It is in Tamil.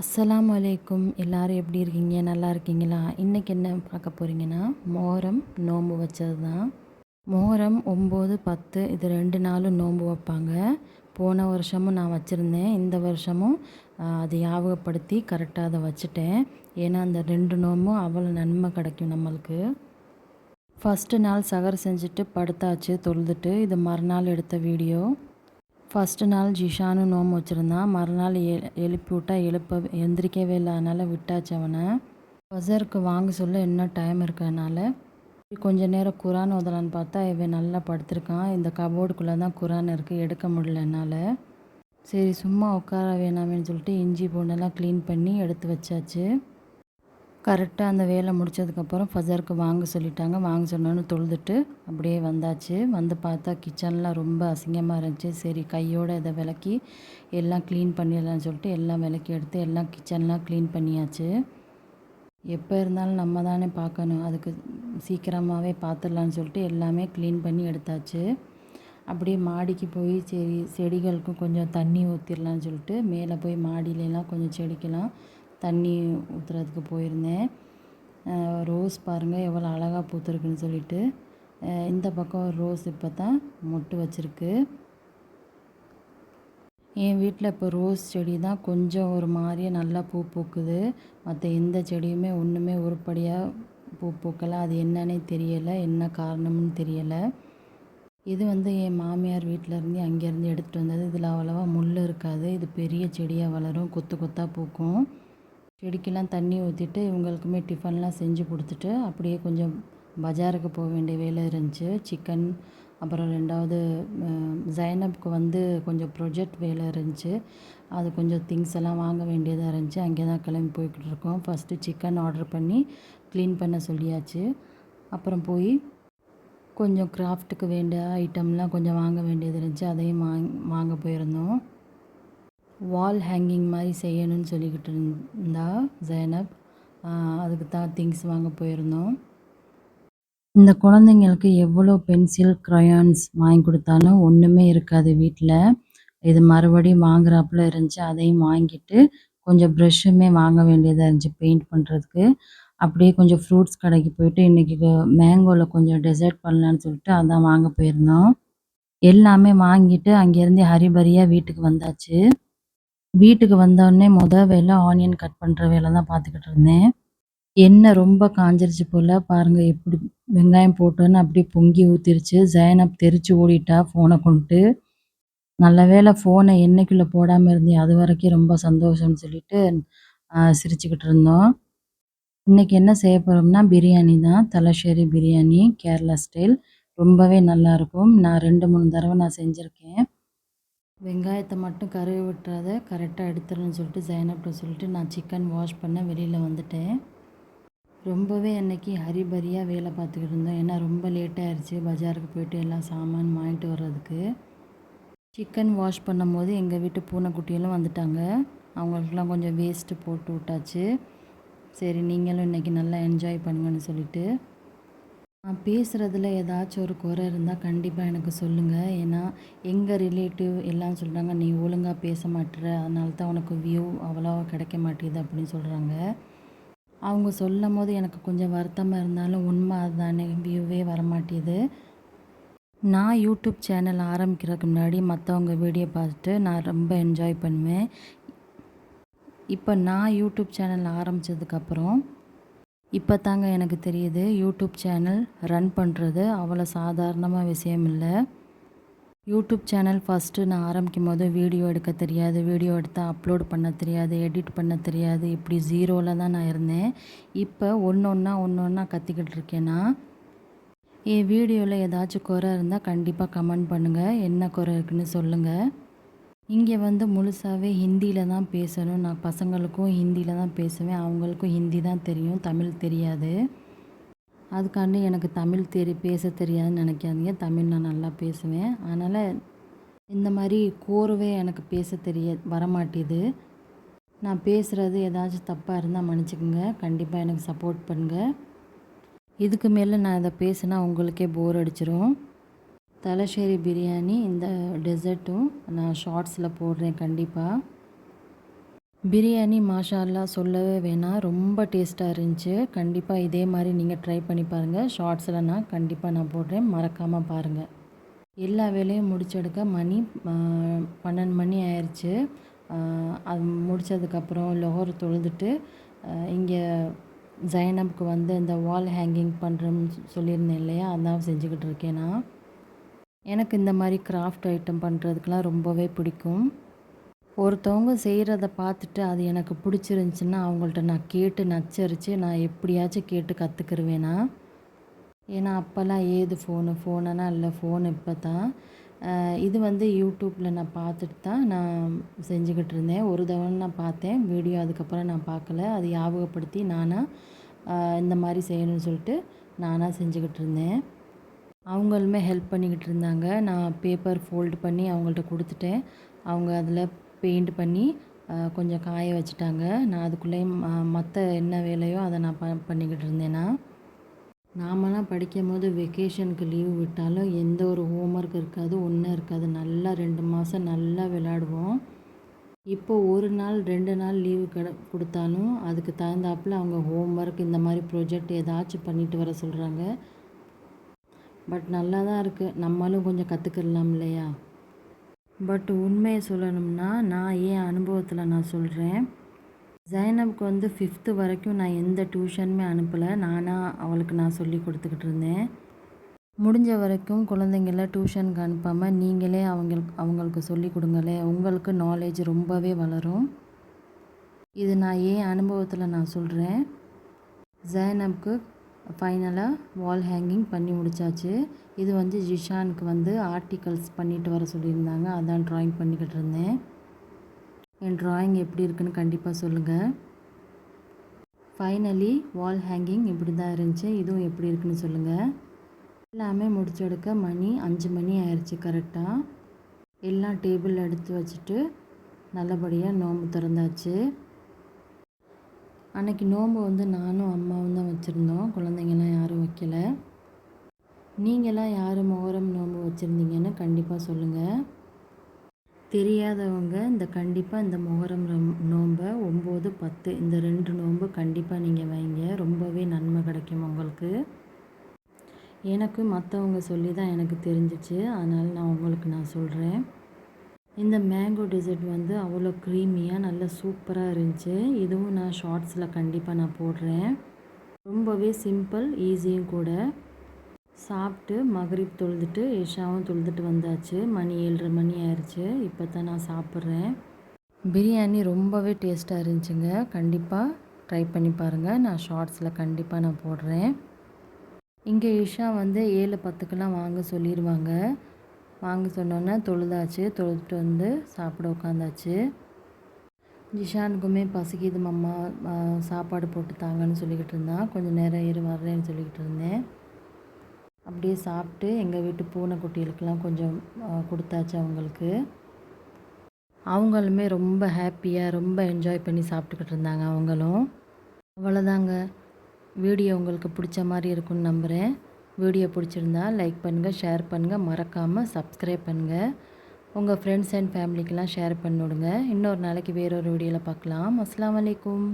அஸ்ஸலாமு அலைக்கும். எல்லாரும் எப்படி இருக்கீங்க? நல்லா இருக்கீங்களா? இன்றைக்கி என்ன பார்க்க போகிறீங்கன்னா, மொஹரம் நோன்பு வச்சது தான். மொஹரம் 9, 10 இது 2 நாளும் நோன்பு வைப்பாங்க. போன வருஷமும் நான் வச்சுருந்தேன். இந்த வருஷமும் அதை ஞாபகப்படுத்தி கரெக்டாக அதை வச்சுட்டேன். ஏன்னா அந்த 2 நோன்பும் அவ்வளோ நன்மை கிடைக்கும் நம்மளுக்கு. ஃபஸ்ட்டு நாள் சகர் செஞ்சுட்டு படுத்தாச்சு தொழுதுட்டு. இது மறுநாள் எடுத்த வீடியோ. ஃபஸ்ட்டு நாள் ஜிஷானும் நோன்பு வச்சுருந்தான். மறுநாள் எழுப்பி விட்டா எந்திரிக்கவே இல்லை. அதனால் விட்டாச்சு அவனை. ஃபஜருக்கு வாங்க சொல்ல இன்னும் டைம் இருக்கறனால கொஞ்ச நேரம் குரான் ஓதலான்னு பார்த்தா இவன் நல்லா படுத்திருக்கான். இந்த கபோர்டுக்குள்ளே தான் குரான் இருக்குது, எடுக்க முடியல என்னால். சரி சும்மா உட்கார வேணாமேன்னு சொல்லிட்டு இஞ்சி பூண்டெல்லாம் க்ளீன் பண்ணி எடுத்து வச்சாச்சு. கரெக்டாக அந்த வேலை முடித்ததுக்கப்புறம் ஃபஜருக்கு வாங்க சொல்லிட்டாங்க. வாங்க சொன்னோன்னு தொழுதுட்டு அப்படியே வந்தாச்சு. வந்து பார்த்தா கிச்சன்லாம் ரொம்ப அசிங்கமாக இருந்துச்சு. சரி கையோடு இதை விளக்கி எல்லாம் க்ளீன் பண்ணிடலான்னு சொல்லிட்டு எல்லாம் விளக்கி எடுத்து எல்லாம் கிச்சன்லாம் க்ளீன் பண்ணியாச்சு. எப்போ இருந்தாலும் நம்ம தானே பார்க்கணும், அதுக்கு சீக்கிரமாகவே பார்த்துடலான்னு சொல்லிட்டு எல்லாமே க்ளீன் பண்ணி எடுத்தாச்சு. அப்படியே மாடிக்கு போய் சரி செடிகளுக்கும் கொஞ்சம் தண்ணி ஊற்றிடலான்னு சொல்லிட்டு மேலே போய் மாடியிலலாம் கொஞ்சம் செடிக்கெல்லாம் தண்ணி ஊற்றுறதுக்கு போயிருந்தேன். ரோஸ் பாருங்கள் எவ்வளோ அழகாக பூத்துருக்குன்னு சொல்லிட்டு. இந்த பக்கம் ரோஸ் இப்போ தான் மொட்டு வச்சுருக்கு. என் வீட்டில் இப்போ ரோஸ் செடி தான் கொஞ்சம் ஒரு மாதிரியே நல்லா பூ பூக்குது. மற்ற எந்த செடியுமே ஒன்றுமே உருப்படியாக பூ பூக்கலை. அது என்னன்னே தெரியலை, என்ன காரணம்னு தெரியலை. இது வந்து என் மாமியார் வீட்டிலேருந்து அங்கேருந்து எடுத்துகிட்டு வந்தது. இதில் அவ்வளோவா முள் இருக்காது. இது பெரிய செடியாக வளரும், கொத்து கொத்தாக பூக்கும். செடிக்கெல்லாம் தண்ணி ஊற்றிட்டு இவங்களுக்குமே டிஃபன்லாம் செஞ்சு கொடுத்துட்டு அப்படியே கொஞ்சம் பஜாருக்கு போக வேண்டிய வேலை இருந்துச்சு. சிக்கன் அப்புறம் 2வது ஜைனப்க்கு வந்து கொஞ்சம் ப்ரொஜெக்ட் வேலை இருந்துச்சு. அது கொஞ்சம் திங்ஸ் எல்லாம் வாங்க வேண்டியதாக இருந்துச்சு. அங்கே தான் கிளம்பி போய்கிட்டு இருக்கோம். ஃபஸ்ட்டு சிக்கன் ஆர்டர் பண்ணி க்ளீன் பண்ண சொல்லியாச்சு. அப்புறம் போய் கொஞ்சம் கிராஃப்ட்டுக்கு வேண்டிய ஐட்டம்லாம் கொஞ்சம் வாங்க வேண்டியது இருந்துச்சு. அதையும் வாங்க போயிருந்தோம். வால் ஹேங்கிங் மாதிரி செய்யணும்னு சொல்லிக்கிட்டு இருந்தா ஜைனப். அதுக்கு தான் திங்ஸ் வாங்க போயிருந்தோம். இந்த குழந்தைங்களுக்கு எவ்வளோ பென்சில் க்ரையான்ஸ் வாங்கி கொடுத்தாலும் ஒன்றுமே இருக்காது வீட்டில். இது மறுபடியும் வாங்குறாப்புல இருந்துச்சு. அதையும் வாங்கிட்டு கொஞ்சம் ப்ரெஷ்ஷுமே வாங்க வேண்டியதாக இருந்துச்சு பெயிண்ட் பண்ணுறதுக்கு. அப்படியே கொஞ்சம் ஃப்ரூட்ஸ் கடைக்கு போயிட்டு இன்றைக்கி மேங்கோவில் கொஞ்சம் டெசர்ட் பண்ணலான்னு சொல்லிட்டு அதான் வாங்க போயிருந்தோம். எல்லாமே வாங்கிட்டு அங்கேருந்து ஹரிபரியாக வீட்டுக்கு வந்தாச்சு. வீட்டுக்கு வந்தோடனே வேலை ஆனியன் கட் பண்ணுற வேலை தான் பார்த்துக்கிட்டு இருந்தேன். எண்ணெய் ரொம்ப காஞ்சிருச்சு போல் பாருங்கள், எப்படி வெங்காயம் போட்டோன்னு அப்படியே பொங்கி ஊற்றிருச்சு. ஜைனப் தெரிச்சு ஓடிட்டா ஃபோனை கொண்டுட்டு. நல்ல வேளை ஃபோனை எண்ணெய்க்குள்ளே போடாமல் இருந்தேன், அது வரைக்கும் ரொம்ப சந்தோஷம்னு சொல்லிட்டு சிரிச்சுக்கிட்டு இருந்தோம். இன்றைக்கி என்ன செய்ய போகிறோம்னா பிரியாணி தான், தலശ്ശേരി பிரியாணி கேரளா ஸ்டைல். ரொம்பவே நல்லாயிருக்கும். நான் 2, 3 தடவை நான் செஞ்சுருக்கேன். வெங்காயத்தை மட்டும் கருக விட்டுறாத, கரெக்டாக எடுத்துடணும்னு சொல்லிட்டு ஜைனப்ட்ட சொல்லிட்டு நான் சிக்கன் வாஷ் பண்ண வெளியில் வந்துட்டேன். ரொம்பவே அன்றைக்கி ஹரிபரியாக வேலை பார்த்துக்கிட்டு இருந்தோம். ஏன்னா ரொம்ப லேட்டாகிடுச்சு பஜாருக்கு போய்ட்டு எல்லாம் சாமான் வாங்கிட்டு வர்றதுக்கு. சிக்கன் வாஷ் பண்ணும்போது எங்கள் வீட்டு பூனைக்குட்டியெல்லாம் வந்துட்டாங்க. அவங்களுக்கெல்லாம் கொஞ்சம் வேஸ்ட்டு போட்டு விட்டாச்சு. சரி நீங்களும் இன்றைக்கி நல்லா என்ஜாய் பண்ணுங்கன்னு சொல்லிட்டு. நான் பேசுகிறதுல ஏதாச்சும் ஒரு குறை இருந்தால் கண்டிப்பாக எனக்கு சொல்லுங்கள். ஏன்னா எங்கள் ரிலேட்டிவ் எல்லாம் சொல்கிறாங்க, நீ ஒழுங்காக பேச மாட்டுற, அதனால தான் உனக்கு வியூ அவ்வளோவா கிடைக்க மாட்டேங்குது அப்படின்னு சொல்கிறாங்க. அவங்க சொல்லும் போது எனக்கு கொஞ்சம் வருத்தமாக இருந்தாலும் உண்மை அதுதானே, வியூவே வரமாட்டேது. நான் யூடியூப் சேனல் ஆரம்பிக்கிறதுக்கு முன்னாடி மற்றவங்க வீடியோ பார்த்துட்டு நான் ரொம்ப என்ஜாய் பண்ணுவேன். இப்போ நான் யூடியூப் சேனல் ஆரம்பித்ததுக்கப்புறம் இப்போ தாங்க எனக்கு தெரியுது யூடியூப் சேனல் ரன் பண்ணுறது அவ்வளோ சாதாரணமாக விஷயம் இல்லை. யூடியூப் சேனல் ஃபஸ்ட்டு நான் ஆரம்பிக்கும் போது வீடியோ எடுக்க தெரியாது, வீடியோ எடுத்தால் அப்லோட் பண்ண தெரியாது, எடிட் பண்ண தெரியாது, இப்படி ஜீரோவில் தான் நான் இருந்தேன். இப்போ ஒன்று ஒன்றா கற்றுக்கிட்டு இருக்கேன்னா. என் வீடியோவில் ஏதாச்சும் குறை இருந்தால் கண்டிப்பாக கமெண்ட் பண்ணுங்கள், என்ன குறை இருக்குன்னு சொல்லுங்கள். இங்கே வந்து முழுசாகவே ஹிந்தியில் தான் பேசணும். நான் பசங்களுக்கும் ஹிந்தியில் தான் பேசுவேன், அவங்களுக்கும் ஹிந்தி தான் தெரியும், தமிழ் தெரியாது. அதுக்காண்டி எனக்கு தமிழ் பேச தெரியாதுன்னு நினைக்காதீங்க. தமிழ் நான் நல்லா பேசுவேன். அதனால் இந்த மாதிரி கோர்வே எனக்கு பேச வரமாட்டேது. நான் பேசுகிறது ஏதாச்சும் தப்பாக இருந்தால் மன்னிச்சுக்கோங்க. கண்டிப்பாக எனக்கு சப்போர்ட் பண்ணுங்கள். இதுக்கு மேலே நான் இதை பேசினா உங்களுக்கே போர் அடிச்சிடும். தலശ്ശേരി பிரியாணி இந்த டெசர்ட்டும் நான் ஷார்ட்ஸில் போடுறேன் கண்டிப்பாக. பிரியாணி மாஷா அல்லாஹ் சொல்லவே வேணாம். ரொம்ப டேஸ்ட்டாக இருந்துச்சு. கண்டிப்பாக இதே மாதிரி நீங்கள் ட்ரை பண்ணி பாருங்கள். ஷார்ட்ஸில் நான் போடுறேன். மறக்காமல் பாருங்கள். எல்லா வேலையும் முடிச்செடுக்க மணி 12 மணி ஆயிடுச்சு. அது முடித்ததுக்கப்புறம் லொஹர் தொழுதுட்டு இங்கே ஜைனப்க்கு வந்து இந்த வால் ஹேங்கிங் பண்ணுறேன்னு சொல்லியிருந்தேன் இல்லையா, அதான் செஞ்சுக்கிட்டு இருக்கேன் நான். எனக்கு இந்த மாதிரி கிராஃப்ட் ஐட்டம் பண்ணுறதுக்கெலாம் ரொம்பவே பிடிக்கும். ஒருத்தவங்க செய்கிறத பார்த்துட்டு அது எனக்கு பிடிச்சிருந்துச்சின்னா அவங்கள்ட்ட நான் கேட்டு நச்சரித்து நான் எப்படியாச்சும் கேட்டு கற்றுக்கிருவேனா. ஏன்னா அப்போல்லாம் ஏது ஃபோனெல்லாம் இல்லை, ஃபோன் இப்போ தான். இது வந்து யூடியூப்பில் நான் பார்த்துட்டு தான் நான் செஞ்சுக்கிட்டு இருந்தேன். ஒரு தடவை நான் பார்த்தேன் வீடியோ, அதுக்கப்புறம் நான் பார்க்கல. அது ஞாபகப்படுத்தி இந்த மாதிரி செய்யணும்னு சொல்லிட்டு நானாக செஞ்சுக்கிட்டு இருந்தேன். அவங்களுமே ஹெல்ப் பண்ணிக்கிட்டு இருந்தாங்க. நான் பேப்பர் ஃபோல்டு பண்ணி அவங்கள்ட்ட கொடுத்துட்டேன். அவங்க அதில் பெயிண்ட் பண்ணி கொஞ்சம் காய வச்சுட்டாங்க. நான் அதுக்குள்ளேயும் மற்ற என்ன வேலையோ அதை நான் பண்ணிக்கிட்டு இருந்தேன்னா. நாமெல்லாம் படிக்கும்போது வெக்கேஷனுக்கு லீவு விட்டாலும் எந்த ஒரு ஹோம்ஒர்க் இருக்காது, ஒன்றும் இருக்காது. நல்லா 2 மாதம் நல்லா விளையாடுவோம். இப்போ 1 நாள் 2 நாள் லீவு கொடுத்தாலும் அதுக்கு தகுந்தாப்பில் அவங்க ஹோம்ஒர்க் இந்த மாதிரி ப்ரொஜெக்ட் ஏதாச்சும் பண்ணிட்டு வர சொல்கிறாங்க. பட் நல்லா தான் இருக்குது. நம்மளும் கொஞ்சம் கற்றுக்கிடலாம் இல்லையா? பட் உண்மையை சொல்லணும்னா நான் என் அனுபவத்தில் நான் சொல்கிறேன். ஜைனப்க்கு வந்து 5th வரைக்கும் நான் எந்த டியூஷனுமே அனுப்பலை. அவளுக்கு நான் சொல்லி கொடுத்துக்கிட்டு இருந்தேன். முடிஞ்ச வரைக்கும் குழந்தைங்கள டியூஷனுக்கு அனுப்பாமல் நீங்களே அவங்களுக்கு சொல்லி கொடுங்களேன். உங்களுக்கு நாலேஜ் ரொம்பவே வளரும். இது நான் என் அனுபவத்தில் நான் சொல்கிறேன். ஜைனப்க்கு ஃபைனலாக வால் ஹேங்கிங் பண்ணி முடித்தாச்சு. இது வந்து ஜிஷானுக்கு வந்து ஆர்டிகல்ஸ் பண்ணிட்டு வர சொல்லியிருந்தாங்க. அதான் ட்ராயிங் பண்ணிக்கிட்டு இருந்தேன். என் ட்ராயிங் எப்படி இருக்குன்னு கண்டிப்பாக சொல்லுங்கள். ஃபைனலி வால் ஹேங்கிங் இப்படி தான் இருந்துச்சு. இதுவும் எப்படி இருக்குன்னு சொல்லுங்கள். எல்லாமே முடிச்செடுக்க மணி 5 மணி ஆயிடுச்சு கரெக்டாக. எல்லாம் டேபிள் எடுத்து வச்சுட்டு நல்லபடியாக நோன்பு திறந்தாச்சு. அன்றைக்கி நோன்பு வந்து நானும் அம்மாவும் தான் வச்சுருந்தோம். குழந்தைங்கள்லாம் யாரும் வைக்கல. நீங்களாம் யார் முஹர்ரம் நோன்பு வச்சுருந்தீங்கன்னு கண்டிப்பாக சொல்லுங்கள். தெரியாதவங்க கண்டிப்பாக இந்த முஹர்ரம் நோன்பை 9, 10 இந்த 2 நோன்பு கண்டிப்பாக நீங்கள் வைங்க. ரொம்பவே நன்மை கிடைக்கும் உங்களுக்கு. எனக்கு மற்றவங்க சொல்லி தான் எனக்கு தெரிஞ்சிச்சு. அதனால் நான் சொல்கிறேன். இந்த மேங்கோ டெசர்ட் வந்து அவ்வளோ க்ரீமியாக நல்லா சூப்பராக இருந்துச்சு. இதுவும் நான் ஷார்ட்ஸில் கண்டிப்பாக நான் போடுறேன். ரொம்பவே சிம்பிள், ஈஸியும் கூட. சாப்பிட்டு மகரிப் தொழுதுட்டு இஷாவும் தொழுதுட்டு வந்தாச்சு. மணி 7:30 மணி ஆயிடுச்சு. இப்போ தான் நான் சாப்பிட்றேன். பிரியாணி ரொம்பவே டேஸ்ட்டாக இருந்துச்சுங்க. கண்டிப்பாக ட்ரை பண்ணி பாருங்கள். நான் ஷார்ட்ஸில் கண்டிப்பாக நான் போடுறேன். இங்கே இஷா வந்து 7:10க்கெலாம் வாங்க சொல்லிடுவாங்க. வாங்க சொன்னோன்னே தொழுதுட்டு வந்து சாப்பிட உட்காந்தாச்சு. ஜிஷானுக்குமே பசிக்குது மம்மா, சாப்பாடு போட்டு தாங்கன்னு சொல்லிக்கிட்டு இருந்தான். கொஞ்சம் நேரம் வர்றேன்னு சொல்லிக்கிட்டு இருந்தேன். அப்படியே சாப்பிட்டு எங்கள் வீட்டு பூனைக்குட்டிகளுக்கெல்லாம் கொஞ்சம் கொடுத்தாச்சு அவங்களுக்கு. அவங்களுமே ரொம்ப ஹாப்பியாக ரொம்ப என்ஜாய் பண்ணி சாப்பிட்டுக்கிட்டு இருந்தாங்க அவங்களும். அவ்வளோதாங்க. வீடியோ உங்களுக்கு பிடிச்ச மாதிரி இருக்குன்னு நம்புகிறேன். வீடியோ பிடிச்சிருந்தா லைக் பண்ணுங்கள், ஷேர் பண்ணுங்கள், மறக்காமல் சப்ஸ்கிரைப் பண்ணுங்கள். உங்கள் ஃப்ரெண்ட்ஸ் அண்ட் ஃபேமிலிக்கெலாம் ஷேர் பண்ணி விடுங்க. இன்னொரு நாளைக்கு வேறொரு வீடியோவில் பார்க்கலாம். அஸ்ஸலாமு அலைக்கும்.